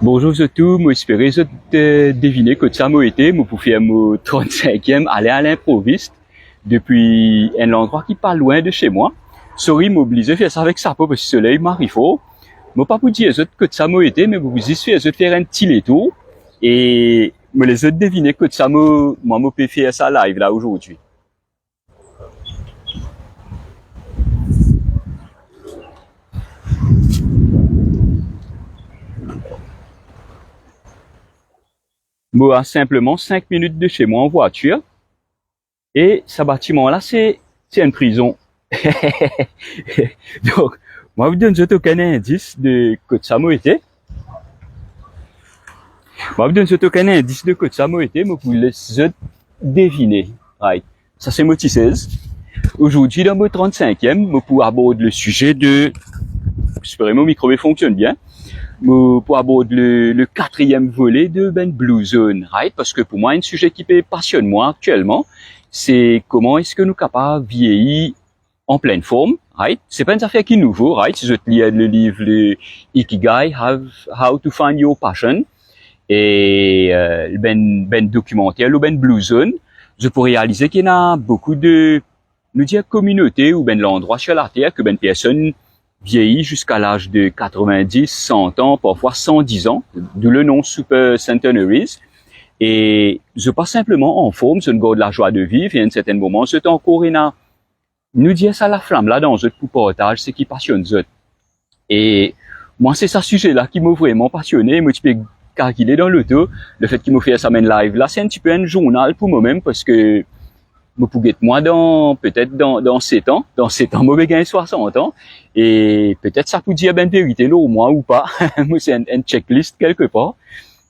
Bonjour à tous, moi j'espérais deviner que ça m'a été, moi pour faire mon 35e aller à l'improviste depuis un endroit qui pas loin de chez moi. Sorry, m'oblige à faire ça avec ça parce que le soleil m'arrive fort. Moi pas pour dire que ça m'a été, mais pour juste faire un petit détour et me les autres deviner que ça moi peux faire ça live là aujourd'hui. Moi, à simplement 5 minutes de chez moi en voiture. Et ce bâtiment-là, c'est une prison. Donc, moi, je vous donne aucun indice de que ça m'a été. Moi, je vous donne aucun indice de que ça m'a été, mais vous laissez deviner. Right. Ça, c'est mon 16. Aujourd'hui, dans mon 35e, je pour aborder le sujet de, j'espère que mon micro fonctionne bien, pour aborder le quatrième volet de Blue Zone, right? Parce que pour moi, un sujet qui passionne moi actuellement, c'est comment est-ce que nous sommes capables de vieillir en pleine forme, right? C'est pas une affaire qui est nouveau, right? Si je te lis le livre, le Ikigai, How to Find Your Passion, et documentaire, le Blue Zone, je pourrais réaliser qu'il y a beaucoup de, nous dire, communautés ou l'endroit sur la Terre que personnes vieillit jusqu'à l'âge de 90, 100 ans, parfois 110 ans, d'où le nom Super Centenaries. Et je pas simplement en forme, je garde la joie de vivre, et à un certain moment, c'est encore nous dire ça la flamme là dans pour partage, ce qui passionne eux. Et moi, c'est ce sujet-là qui m'a vraiment passionné, moi, tu peux calculer dans l'auto, le fait qu'il m'a fait ça mène live là, c'est un petit peu un journal pour moi-même, parce que moi peut-être dans 7 ans, moi vais gagner 60 ans, et peut-être ça peut dire vérité là au moins ou pas, moi c'est un checklist quelque part.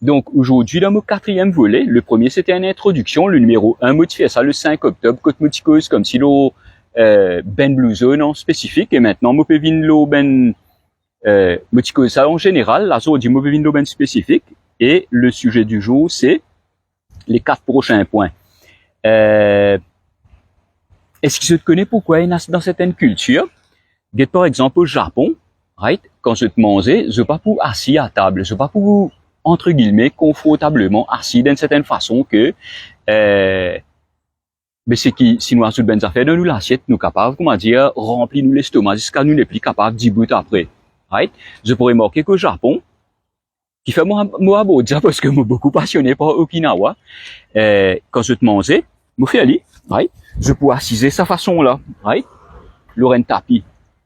Donc aujourd'hui dans mon quatrième volet, le premier c'était une introduction, le numéro 1, moi tu fais ça le 5 octobre, quand moi tu causes comme si l'eau Blue Zone en spécifique, et maintenant moi peux venir l'eau moi tu causes ça en général, là aujourd'hui moi peux venir l'eau spécifique, et le sujet du jour c'est les 4 prochains points. Est-ce que je te connais pourquoi il y a dans certaines cultures, par exemple au Japon, right? Quand je te mangeais, je pas pour assis à table, je pas pour entre guillemets confortablement assis d'une certaine façon que mais c'est qui si nous avons bonnes affaires dans nous l'assiette nous capables comment dire remplir nous l'estomac jusqu'à nous n'est plus capable 10 bouts après, right? Je pourrais marquer qu'au Japon qui fait moi beau dire parce que moi beaucoup passionné par Okinawa, quand je te mangeais, moi fais aller, right? Je peux assiser sa façon là, right? Lorraine tapis,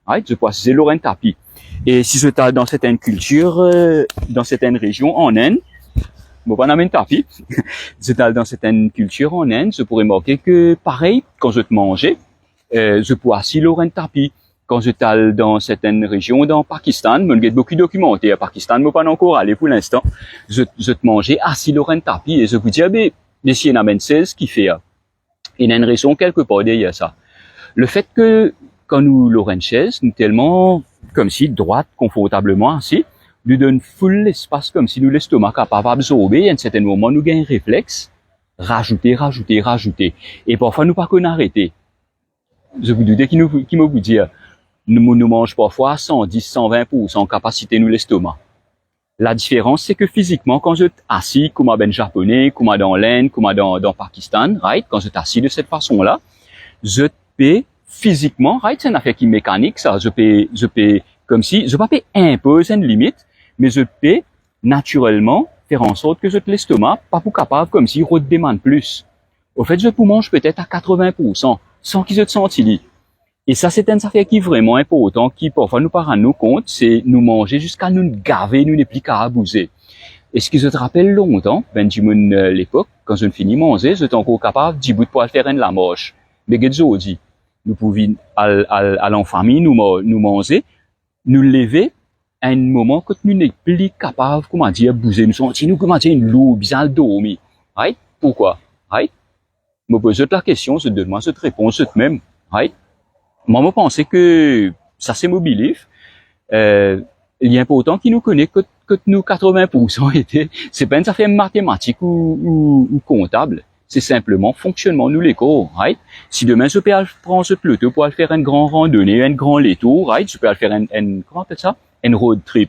right? Je peux assiser Lorraine tapis. Et si je t'ai dans certaines cultures, dans certaines régions en Inde, bon pas même tapis. Je t'ai dans certaines cultures en Inde, je pourrais marquer que pareil quand je te mangeais, je peux assiser Lorraine tapis. Quand je t'ai dans certaines régions, dans Pakistan, je j'ai beaucoup documenté à Pakistan, mais pas encore allé pour l'instant. Je te mangeais assis Lorraine tapis et je vous dis, mais s'il y en a 16 qui fait. Il y a une raison quelque part derrière ça. Le fait que, quand nous l'aurons chaise, nous tellement, comme si droite, confortablement assis, nous donne full l'espace comme si nous l'estomac capable d'absorber, et à un certain moment, nous gagnons un réflexe, rajouter. Et parfois, nous pas qu'on arrêter. Je vous dis, qui me vous dire, nous mange parfois à 110, 120% capacité nous l'estomac. La différence, c'est que physiquement, quand je suis assis, comme à japonais, comme dans l'Inde, comme dans Pakistan, right? Quand je suis assis de cette façon-là, je peux physiquement, right? C'est une affaire qui est mécanique, ça. Je peux, comme si, je peux pas imposer une limite, mais je peux naturellement faire en sorte que je te l'estomac, pas pour capable, comme si, redemande plus. Au fait, je peux manger peut-être à 80%, sans qu'ils se sentent li. Et ça, c'est une affaire qui est vraiment important, qui parfois nous parle à nous compte, c'est nous manger jusqu'à nous gaver, nous n'est plus qu'à abuser. Est-ce que je te rappelle longtemps, Benjamin, l'époque, quand je finis manger, j'étais encore capable, 10 bouts pour faire une la moche. Mais qu'est-ce dit? Nous pouvions, à l'enfamille, nous manger, nous lever, à un moment que nous n'est plus capable, comment dire, bouger, nous sentir, nous, comment dire, une loupe, bizarre dormir. Right? Pourquoi? Right? Je me pose la question, je donne-moi cette réponse, cette même. Right? Moi, je pense que ça, c'est mon belief. Il est important qu'il nous connaît que nous 80% étaient, c'est pas une affaire mathématique ou comptable. C'est simplement fonctionnement nous les corps, right? Si demain, je peux prendre ce plateau pour aller faire une grande randonnée, un grand détour, right? Je peux aller faire comment on appelle ça? Un road trip.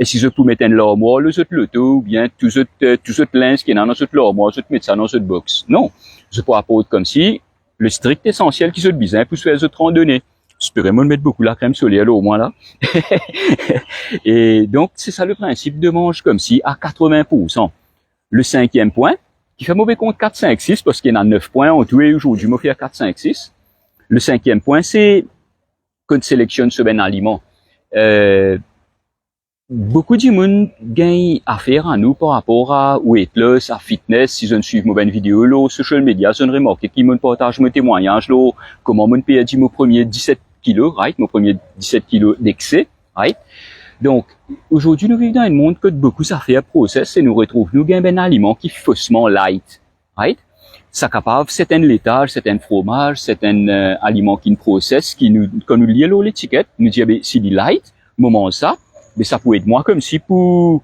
Est-ce que je peux mettre un armoire, le autres l'auto, ou bien tout autres linge qui est dans notre armoire, je mettre ça dans cette box. Non. Je peux apporter comme si, le strict essentiel qui se besoin pour se faire autres randonnées. J'espérais mettre beaucoup la crème solaire, là, au moins, là. Et donc, c'est ça le principe de manger comme si, à 80%. Le cinquième point, qui fait mauvais compte 4, 5, 6, parce qu'il y en a 9 points en tout et aujourd'hui, je m'en fais à 4, 5, 6. Le cinquième point, c'est, quand tu sélectionnes ce ben aliment, beaucoup de monde gagne affaire à nous par rapport à weight loss, à fitness, si je ne suis mon vidéo, là, social media, je ne remarque qui me partage mon témoignage, là, comment mon perdu mon premier 17 kilos, right? Mon premier 17 kilos d'excès, right? Donc, aujourd'hui, nous vivons dans un monde que beaucoup ça fait process et nous retrouvons, nous gagnons un aliment qui est faussement light, right? Ça capable, c'est un laitage, c'est un fromage, c'est un aliment qui nous process, qui nous, quand nous lisons l'étiquette, nous dit, ben, s'il est light, moment ça, mais ça peut être moi comme si pour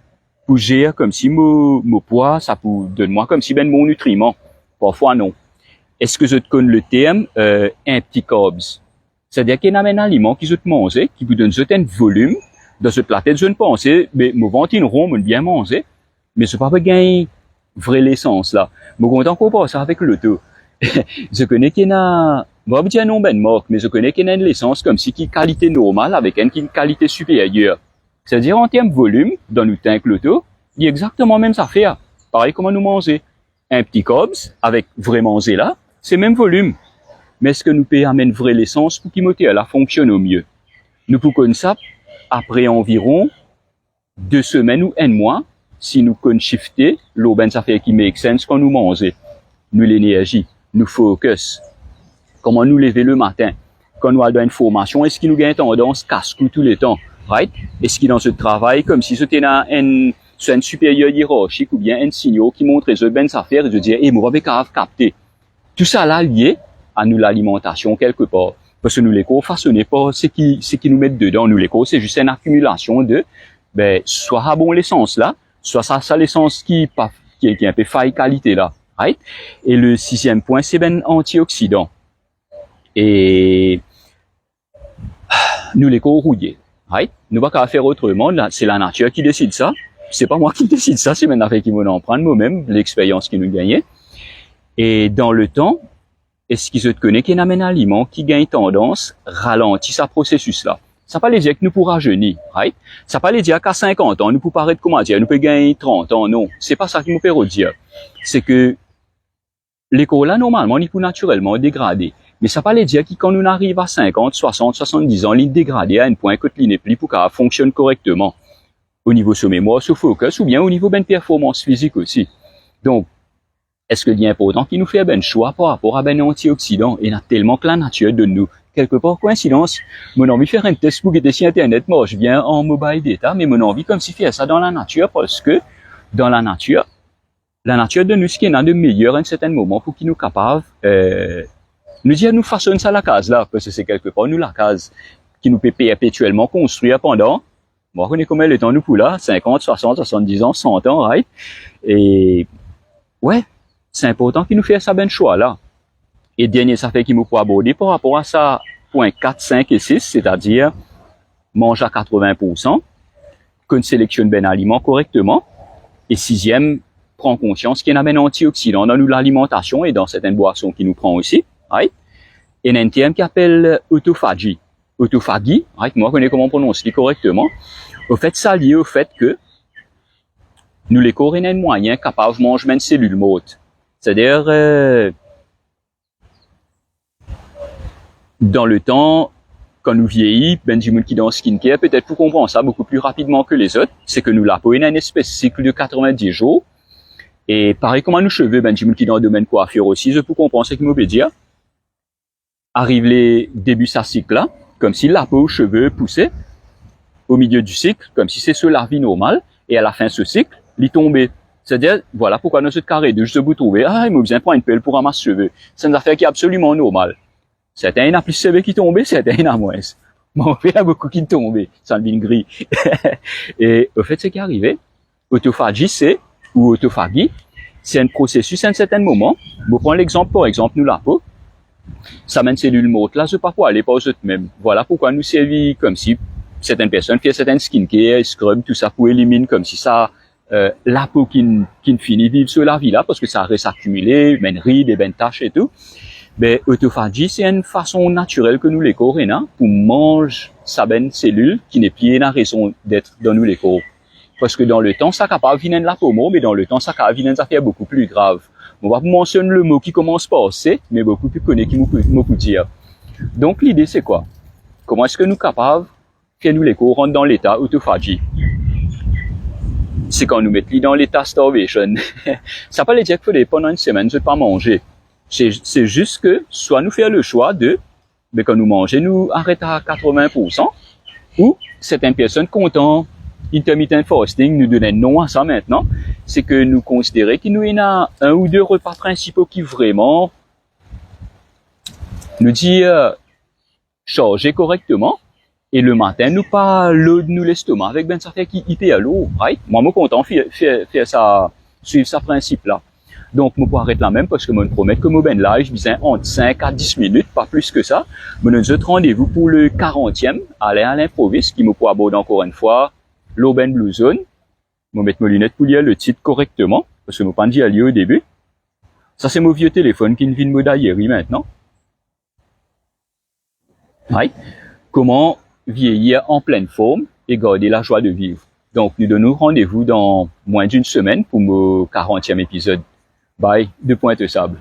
gérer comme si mon poids, ça peut donner moi comme si ben mon nutriment. Parfois non. Est-ce que je te connais le terme un petit carbs? C'est-à-dire qu'il y a un aliment qui je te manger, qui vous donne un volume dans cette la tête, je ne pensais, mais mon ventre rond, mon bien manger, mais je ne peux pas gagner vraie l'essence là. Mais quand on compare ça avec l'auto, je connais qu'il y a bon, je dis un nom ben marque, mais je connais qu'il y a une licence comme si qui est qualité normale avec une qualité supérieure. C'est-à-dire, en termes de volume, dans le tank l'auto, il y a exactement même affaire. Pareil comment nous manger. Un petit cobs, avec vrai manger là, c'est même volume. Mais est-ce que nous pouvons amener vraie l'essence pour qu'il moteur là fonctionne au mieux? Nous pouvons connaître ça après environ 2 semaines ou 1 mois, si nous connaissons shifter, l'eau ben ça fait qui make sense quand nous mangeons. Nous l'énergie, nous focus. Comment nous lever le matin? Quand nous avons une formation, est-ce qu'il nous gagne tendance casse-cou tout le temps? Right? Est-ce qu'il dans ce travail, comme si c'était dans une supérieure hiérarchique ou bien un signal qui montre les ben affaires et je dis, eh, moi, je vais capter. Tout ça là lié à nous l'alimentation quelque part. Parce que nous les cours façonnés par ce qui nous mettent dedans. Nous les cours, c'est juste une accumulation de, ben, soit à bon l'essence là, soit ça l'essence qui est un peu faille qualité là. Right? Et le 6e point, c'est ben antioxydant. Et, nous les cours rouillés. Right? Nous pas qu'à faire autrement, c'est la nature qui décide ça. C'est pas moi qui décide ça, c'est maintenant qui m'en prendre moi-même, l'expérience qui nous gagnait. Et dans le temps, est-ce qu'il se connaît qu'il y a un aliment qui gagne tendance, ralentit ce processus-là? Ça pas les dire que nous pourra rajeunir, right? Ça pas les dire qu'à 50 ans, nous pouvons paraître comment dire, nous pouvons gagner 30 ans, non. C'est pas ça qui nous peut dire. C'est que, l'école là, normalement, il peut naturellement dégrader. Mais ça pas les dire que quand on arrive à 50, 60, 70 ans, il dégradé à un point que il n'est plus pour qu'elle fonctionne correctement. Au niveau de mémoire, ce focus, ou bien au niveau de performance physique aussi. Donc, est-ce que est important qu'il nous fait un choix par rapport à un antioxydant? Et il y a tellement que la nature de nous. Quelque part, coïncidence, mon envie de faire un test pour que sur Internet, moi, je viens en mobile data, mais mon envie comme si faire ça dans la nature parce que, dans la nature de nous, ce qui est de meilleur à un certain moment pour qu'il nous capable, nous dire nous façonne ça la case là, parce que c'est quelque part nous la case qui nous peut perpétuellement construire pendant, moi, on connaît combien le temps nous pour là, 50, 60, 70 ans, 100 ans, right? Et, ouais, c'est important qu'il nous fasse ça ben choix là. Et dernier, ça fait qu'il nous faut aborder par rapport à ça, point 4, 5 et 6, c'est-à-dire, mange à 80%, qu'on sélectionne ben aliment correctement, et 6e, prend conscience qu'il y a un antioxydant dans l'alimentation et dans certaines boissons qui nous prend aussi, right? Et il y a un terme qui s'appelle autophagie. Autophagie, right? Moi, je connais comment prononcer correctement. Au fait, ça lié au fait que nous, les corps, ont un moyen capable de manger une cellule morte. C'est-à-dire, dans le temps, quand nous vieillit, Benjamin qui dans skincare, peut-être pour comprendre ça beaucoup plus rapidement que les autres, c'est que nous la peau, une espèce de cycle de 90 jours. Et pareil comme à nos cheveux, Benjamin qui dans le domaine coiffure aussi, je peux comprendre ce qu'il me dire. Arrive les débuts sa cycle là, comme si la peau, cheveux poussaient au milieu du cycle, comme si c'est sur la vie normale, et à la fin de ce cycle, il tombait. C'est-à-dire, voilà pourquoi dans ce carré de juste vous trouver, il m'a besoin de prendre une pelle pour ramasser cheveux. C'est une affaire qui est absolument normale. Certains, il y a plus de cheveux qui tombaient, certains, il y en a moins. Bon, il y a beaucoup qui tombaient, sans le bin gris. Et, au fait, ce qui est arrivé, autophagie, ou autophagie, c'est un processus à un certain moment. Je prends l'exemple, par exemple, nous, la peau. Ça mène cellule morte, là, je ne sais pas quoi aller par eux même. Voilà pourquoi nous servit comme si, certaines personnes font certaines skincare, scrub, tout ça pour éliminer comme si ça la peau qui ne finit vivre sur la vie là parce que ça reste accumulé, ben rides et ben taches et tout. Ben autophagie c'est une façon naturelle que nous les corps hein, pour manger sa ben cellule qui n'est plus la raison d'être dans nous les corps. Parce que dans le temps ça capable venir de la peau mais dans le temps ça capable venir des affaires beaucoup plus graves. On va mentionner le mot qui commence par C mais beaucoup plus connu qui me peut dire. Donc l'idée c'est quoi? Comment est-ce que nous capables que nous les corps rentrent dans l'état autophagie? C'est quand nous mettons dans l'état starvation. Ça ne veut pas dire qu'il faut pendant une semaine ne pas manger. C'est juste que soit nous faire le choix de, mais quand nous mangeons, nous arrêtons à 80%, ou certaines personnes comptant intermittent fasting nous donnent non à ça maintenant, c'est que nous considérons qu'il nous y a un ou deux repas principaux qui vraiment nous dit charger correctement. Et le matin, nous pas load nous l'estomac avec ben ça fait qui était à l'eau, right? Moi, je suis content faire ça, suivre ce principe-là. Donc, je peux arrêter là même parce que je me promets que je ben là, je viens entre 5 à 10 minutes, pas plus que ça. Je nous autre rendez-vous pour le 40e, aller à l'improviste, qui me peut aborder encore une fois l'Aubaine Blue Zone. Je vais mettre mes lunettes pour lire le titre correctement, parce que je ne pas dit à lire au début. Ça, c'est mon vieux téléphone qui ne vient de me d'ailleurs maintenant. Right? Comment vieillir en pleine forme et garder la joie de vivre. Donc, nous donnons rendez-vous dans moins d'une semaine pour mon 40e épisode. Bye, de Pointe Sable.